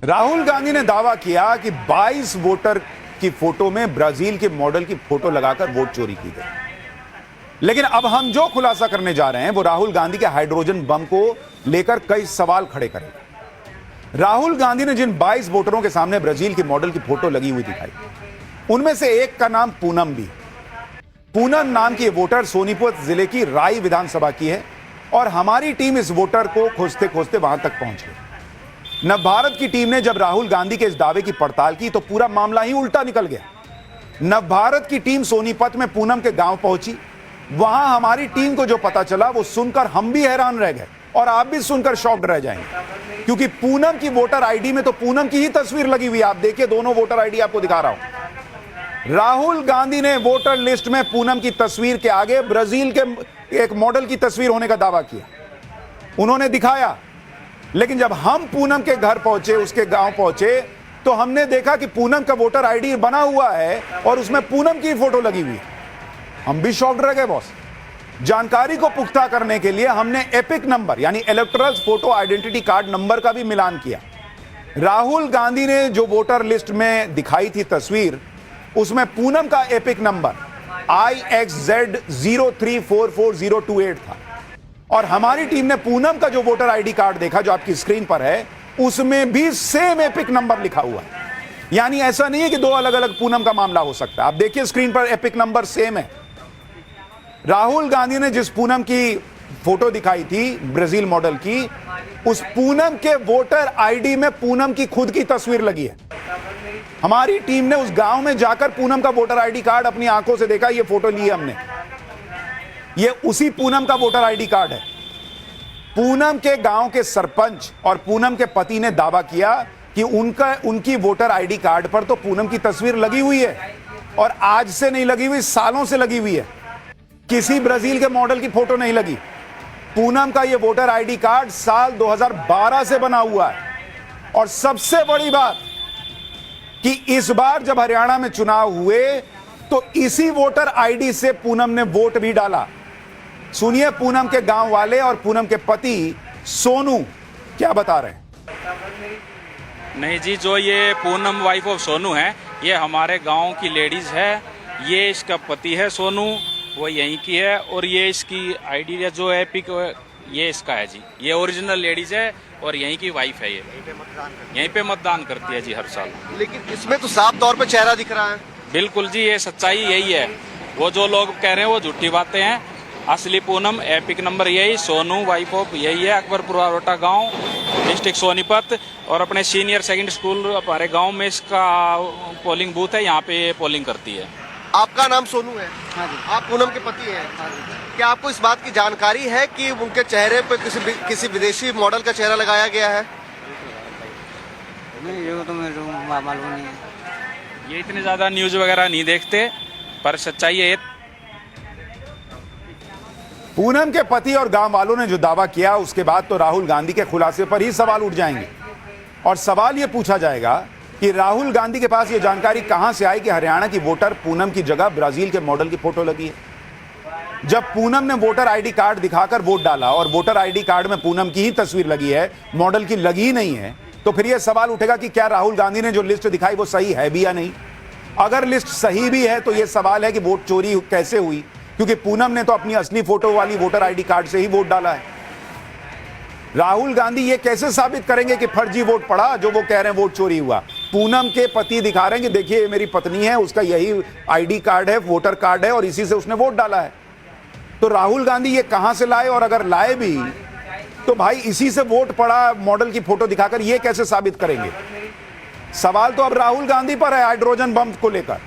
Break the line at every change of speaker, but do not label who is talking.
राहुल गांधी ने दावा किया कि 22 वोटर की फोटो में ब्राजील के मॉडल की फोटो लगाकर वोट चोरी की गई। लेकिन अब हम जो खुलासा करने जा रहे हैं वो राहुल गांधी के हाइड्रोजन बम को लेकर कई सवाल खड़े करेंगे। राहुल गांधी ने जिन 22 वोटरों के सामने ब्राजील के मॉडल की फोटो लगी हुई दिखाई, उनमें से एक का नाम पूनम भी। पूनम नाम की वोटर सोनीपत जिले की राई विधानसभा की है और हमारी टीम इस वोटर को खोजते खोजते वहां तक पहुंच गई। नवभारत की टीम ने जब राहुल गांधी के इस दावे की पड़ताल की तो पूरा मामला ही उल्टा निकल गया। नवभारत की टीम सोनीपत में पूनम के गांव पहुंची। वहां हमारी टीम को जो पता चला वो सुनकर हम भी हैरान रह गए और आप भी सुनकर शॉक्ड रह जाएंगे, क्योंकि पूनम की वोटर आईडी में तो पूनम की ही तस्वीर लगी हुई है। आप देखिए, दोनों वोटर आईडी आपको दिखा रहा हूं। राहुल गांधी ने वोटर लिस्ट में पूनम की तस्वीर के आगे ब्राजील के एक मॉडल की तस्वीर होने का दावा किया, उन्होंने दिखाया। लेकिन जब हम पूनम के घर पहुंचे, उसके गांव पहुंचे, तो हमने देखा कि पूनम का वोटर आईडी बना हुआ है और उसमें पूनम की फोटो लगी हुई है। हम भी शॉक्ड रह गए बॉस। जानकारी को पुख्ता करने के लिए हमने एपिक नंबर यानी electoral photo identity card number का भी मिलान किया। राहुल गांधी ने जो वोटर लिस्ट में दिखाई थी तस्वीर, उसमें पूनम का एपिक नंबर IXZ03444028 था और हमारी टीम ने पूनम का जो वोटर आईडी कार्ड देखा, जो आपकी स्क्रीन पर है, उसमें भी सेम एपिक नंबर लिखा हुआ है। यानी ऐसा नहीं है कि दो अलग अलग पूनम का मामला हो सकता है। आप देखिए स्क्रीन पर, एपिक नंबर सेम है। राहुल गांधी ने जिस पूनम की फोटो दिखाई थी ब्राजील मॉडल की, उस पूनम के वोटर आईडी में पूनम की खुद की तस्वीर लगी है। हमारी टीम ने उस गांव में जाकर पूनम का वोटर आईडी कार्ड अपनी आंखों से देखा। ये फोटो ली है हमने, ये उसी पूनम का वोटर आईडी कार्ड है। पूनम के गांव के सरपंच और पूनम के पति ने दावा किया कि उनकी वोटर आईडी कार्ड पर तो पूनम की तस्वीर लगी हुई है और आज से नहीं लगी हुई, सालों से लगी हुई है। किसी ब्राजील के मॉडल की फोटो नहीं लगी। पूनम का यह वोटर आईडी कार्ड साल 2012 से बना हुआ है। और सबसे बड़ी बात कि इस बार जब हरियाणा में चुनाव हुए तो इसी वोटर आईडी से पूनम ने वोट भी डाला। सुनिए पूनम के गांव वाले और पूनम के पति सोनू क्या बता रहे हैं।
नहीं जी, जो ये पूनम वाइफ ऑफ सोनू है, ये हमारे गांव की लेडीज है। ये इसका पति है सोनू, वो यहीं की है। और ये इसकी आईडी जो है एपिक, ये इसका है जी। ये ओरिजिनल लेडीज है और यहीं की वाइफ है। ये यहीं पे मतदान करती है जी हर साल।
लेकिन इसमें तो साफ तौर पे चेहरा दिख रहा है।
बिल्कुल जी, ये सच्चाई यही है। वो जो लोग कह रहे हैं वो झूठी बातें हैं। असली पूनम एपिक नंबर यही, सोनू वाइफ ऑफ यही है, अकबरपुर आरोटा गांव, डिस्ट्रिक्ट सोनीपत। और अपने सीनियर सेकंड स्कूल हमारे गांव में इसका पोलिंग बूथ है, यहाँ पे पोलिंग करती है।
आपका नाम सोनू है?
हाँ जी।
आप पूनम के पति हैं?
हाँ जी।
क्या आपको इस बात की जानकारी है कि उनके चेहरे पे किसी विदेशी मॉडल का चेहरा लगाया गया है?
नहीं, ये तो मेरे को मालूम नहीं है।
ये इतने ज़्यादा न्यूज़ वगैरह नहीं देखते, पर सच्चाई है।
पूनम के पति और गांव वालों ने जो दावा किया, उसके बाद तो राहुल गांधी के खुलासे पर ही सवाल उठ जाएंगे। और सवाल यह पूछा जाएगा कि राहुल गांधी के पास यह जानकारी कहां से आई कि हरियाणा की वोटर पूनम की जगह ब्राजील के मॉडल की फोटो लगी है। जब पूनम ने वोटर आईडी कार्ड दिखाकर वोट डाला और वोटर आईडी कार्ड में पूनम की ही तस्वीर लगी है, मॉडल की लगी नहीं है, तो फिर यह सवाल उठेगा कि क्या राहुल गांधी ने जो लिस्ट दिखाई वो सही है भी या नहीं। अगर लिस्ट सही भी है तो यह सवाल है कि वोट चोरी कैसे हुई, क्योंकि पूनम ने तो अपनी असली फोटो वाली वोटर आईडी कार्ड से ही वोट डाला है। राहुल गांधी ये कैसे साबित करेंगे कि फर्जी वोट पड़ा, जो वो कह रहे हैं वोट चोरी हुआ। पूनम के पति दिखा रहे हैं कि देखिए ये मेरी पत्नी है, उसका यही आईडी कार्ड है, वोटर कार्ड है और इसी से उसने वोट डाला है। तो राहुल गांधी ये कहां से लाए, और अगर लाए भी तो भाई इसी से वोट पड़ा मॉडल की फोटो दिखाकर, ये कैसे साबित करेंगे। सवाल तो अब राहुल गांधी पर है हाइड्रोजन बम को लेकर।